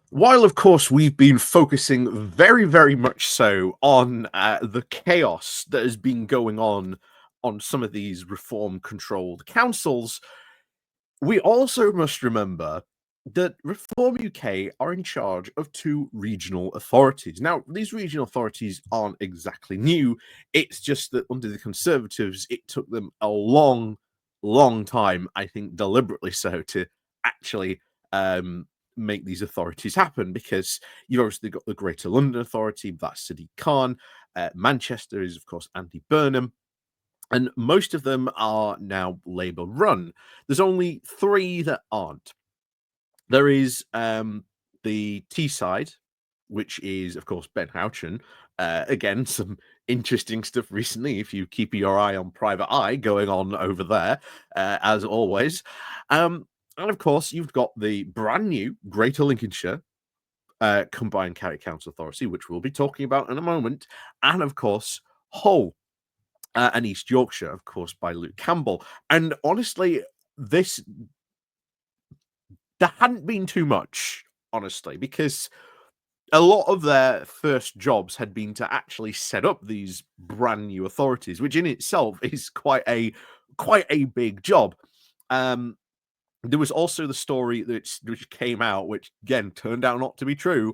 While, of course, we've been focusing very, very much so on the chaos that has been going on some of these reform-controlled councils, we also must remember that Reform UK are in charge of two regional authorities. Now, these regional authorities aren't exactly new. It's just that under the Conservatives, it took them a long, long time, I think deliberately so, to actually make these authorities happen because you've obviously got the Greater London Authority, that's Sadiq Khan. Manchester is, of course, Andy Burnham. And most of them are now Labour run. There's only three that aren't. There is the Teesside, which is, of course, Ben Houchen. Again, some interesting stuff recently, if you keep your eye on Private Eye going on over there, as always. And of course, you've got the brand new Greater Lincolnshire Combined County Council Authority, which we'll be talking about in a moment. And of course, Hull and East Yorkshire, of course, by Luke Campbell. And honestly, this there hadn't been too much, honestly, because a lot of their first jobs had been to actually set up these brand new authorities, which in itself is quite a big job. There was also the story which came out, which again turned out not to be true.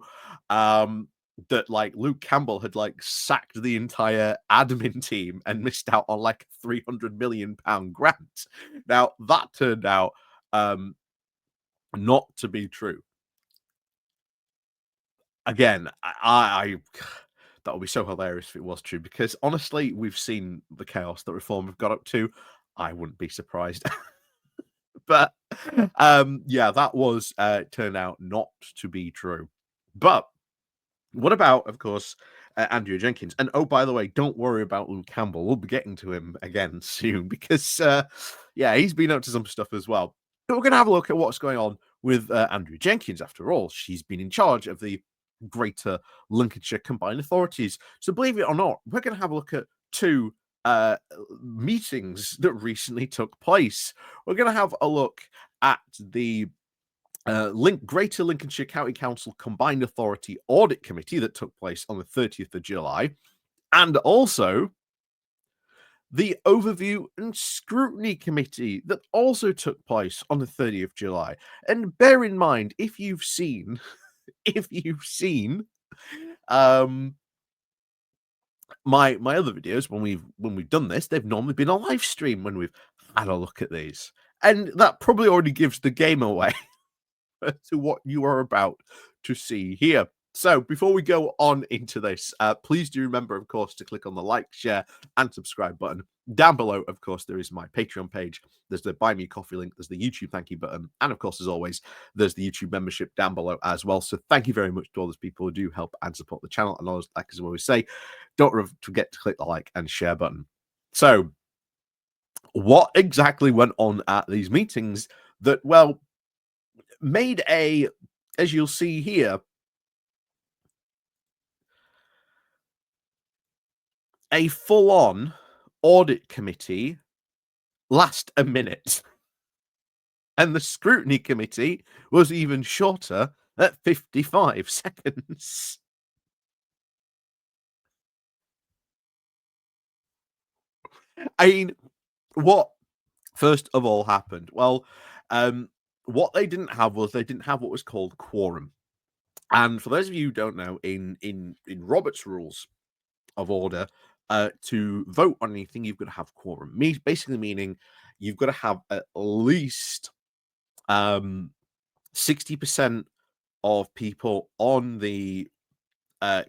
That like Luke Campbell had like sacked the entire admin team and missed out on like £300 million grant. Now that turned out not to be true. Again, I that would be so hilarious if it was true because honestly, we've seen the chaos that Reform have got up to. I wouldn't be surprised. But yeah, that was turned out not to be true. But what about, of course, Andrea Jenkyns? And oh, by the way, don't worry about Luke Campbell. We'll be getting to him again soon because, yeah, he's been up to some stuff as well. But we're going to have a look at what's going on with Andrea Jenkyns. After all, she's been in charge of the Greater Lincolnshire Combined Authorities. So believe it or not, we're going to have a look at two meetings that recently took place. We're going to have a look at the Greater Lincolnshire County Council Combined Authority Audit Committee that took place on the 30th of July, and also the Overview and Scrutiny Committee that also took place on the 30th of July. And bear in mind, if you've seen, um, my other videos when we've done this, they've normally been a live stream when we've had a look at these, and that probably already gives the game away to what you are about to see here. So before we go on into this, please do remember, of course, to click on the like, share, and subscribe button. Down below, of course, there is my Patreon page. There's the Buy Me Coffee link. There's the YouTube thank you button. And of course, as always, there's the YouTube membership down below as well. So thank you very much to all those people who do help and support the channel. And always, like as I always say, don't forget to click the like and share button. So what exactly went on at these meetings that, well, made as you'll see here, a full-on audit committee last a minute. And the scrutiny committee was even shorter at 55 seconds. I mean, what first of all happened? Well, what they didn't have what was called quorum. And for those of you who don't know, in Robert's Rules of Order, to vote on anything, you've got to have quorum. Basically meaning you've got to have at least 60% of people on the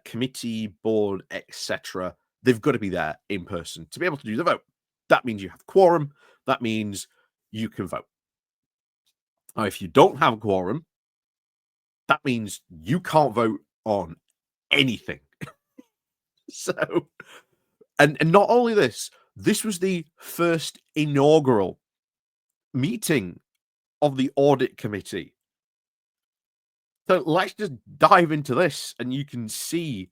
committee, board, etc. They've got to be there in person to be able to do the vote. That means you have quorum. That means you can vote. Now, if you don't have a quorum, that means you can't vote on anything. So, and not only this, this was the first inaugural meeting of the audit committee. So let's just dive into this, and you can see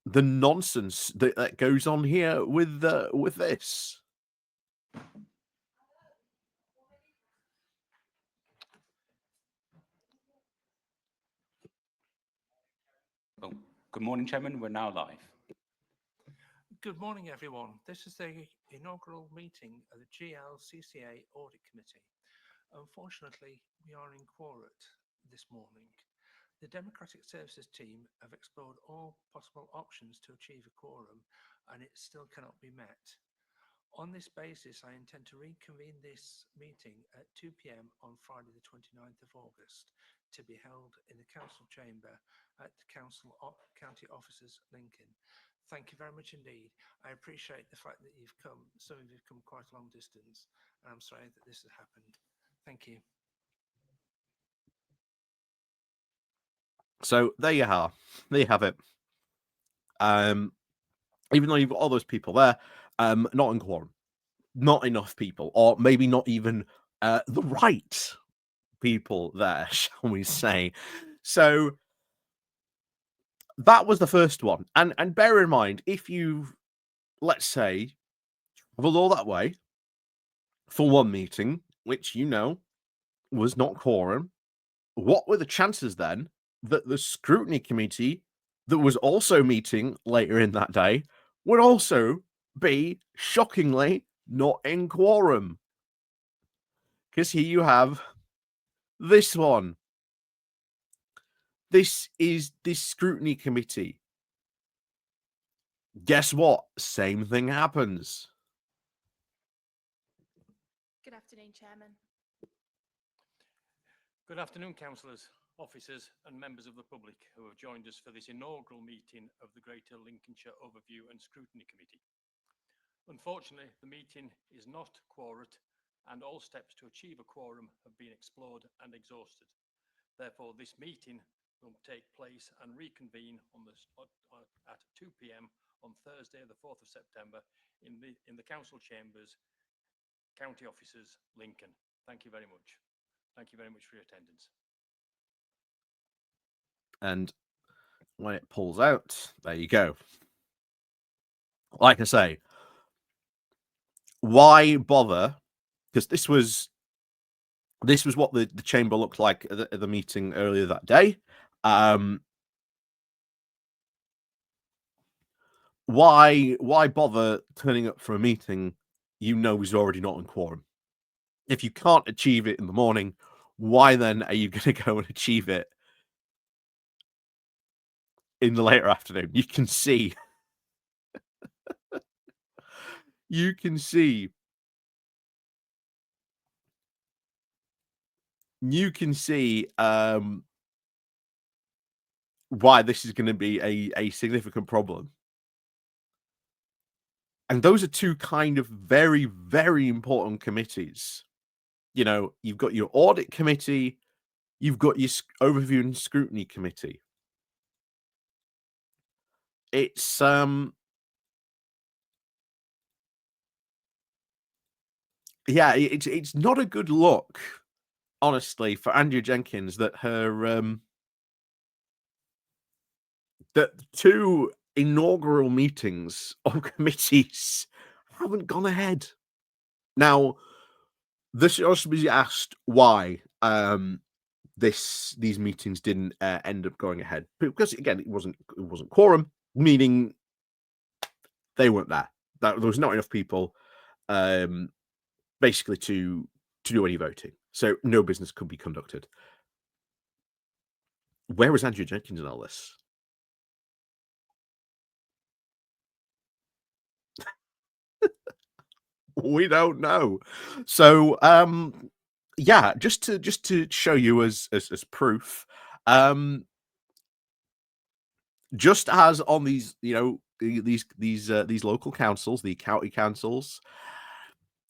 the nonsense that goes on here with this. Good morning, Chairman. We're now live. Good morning, everyone. This is the inaugural meeting of the GLCCA Audit Committee. Unfortunately, we are in quorum this morning. The Democratic Services team have explored all possible options to achieve a quorum, and it still cannot be met. On this basis, I intend to reconvene this meeting at 2 p.m. on Friday the 29th of August to be held in the Council Chamber at the County Offices, Lincoln. Thank you very much indeed. I appreciate the fact that some of you have come quite a long distance, and I'm sorry that this has happened. Thank you. So there you are. There you have it. Even though you've got all those people there, not in quorum, not enough people, or maybe not even the right people there, shall we say? So that was the first one, and bear in mind, if you, let's say, traveled all that way for one meeting, which was not quorum, what were the chances then that the scrutiny committee that was also meeting later in that day would also be shockingly not in quorum? Because here you have this one. This is the scrutiny committee. Guess what? Same thing happens. Good afternoon, Chairman. Good afternoon, councillors, officers and members of the public who have joined us for this inaugural meeting of the Greater Lincolnshire Overview and Scrutiny Committee. Unfortunately, the meeting is not quorate and all steps to achieve a quorum have been explored and exhausted. Therefore, this meeting will take place and reconvene at 2 p.m. on Thursday, the 4th of September in the council chambers, county offices, Lincoln. Thank you very much. Thank you very much for your attendance. And when it pulls out, there you go. Like I say, why bother? Because this was what the chamber looked like at the meeting earlier that day. Why bother turning up for a meeting is already not in quorum? If you can't achieve it in the morning, why then are you going to go and achieve it in the later afternoon? You can see why this is going to be a significant problem. And those are two kind of very, very important committees. You've got your Audit Committee, you've got your Overview and Scrutiny Committee. It's yeah, it's not a good look, honestly, for Andrea Jenkyns that her that two inaugural meetings of committees haven't gone ahead. Now, this should also be asked why these meetings didn't end up going ahead, because again, it wasn't quorum, meaning they weren't there. There was not enough people, basically to do any voting, so no business could be conducted. Where was Andrea Jenkyns in all this? We don't know. So yeah, just to show you as proof, just as on these these local councils, the county councils,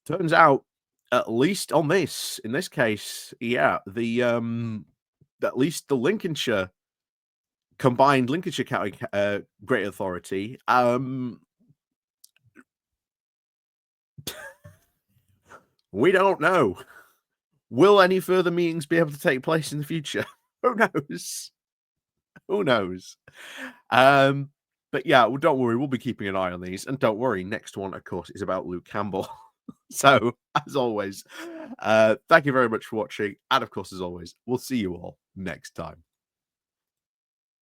turns out, at least in this case, yeah, the at least the Lincolnshire combined Lincolnshire County Great Authority we don't know. Will any further meetings be able to take place in the future? Who knows? Who knows? But yeah, well, don't worry, we'll be keeping an eye on these. And don't worry, next one, of course, is about Luke Campbell. So, as always, thank you very much for watching. And of course, as always, we'll see you all next time.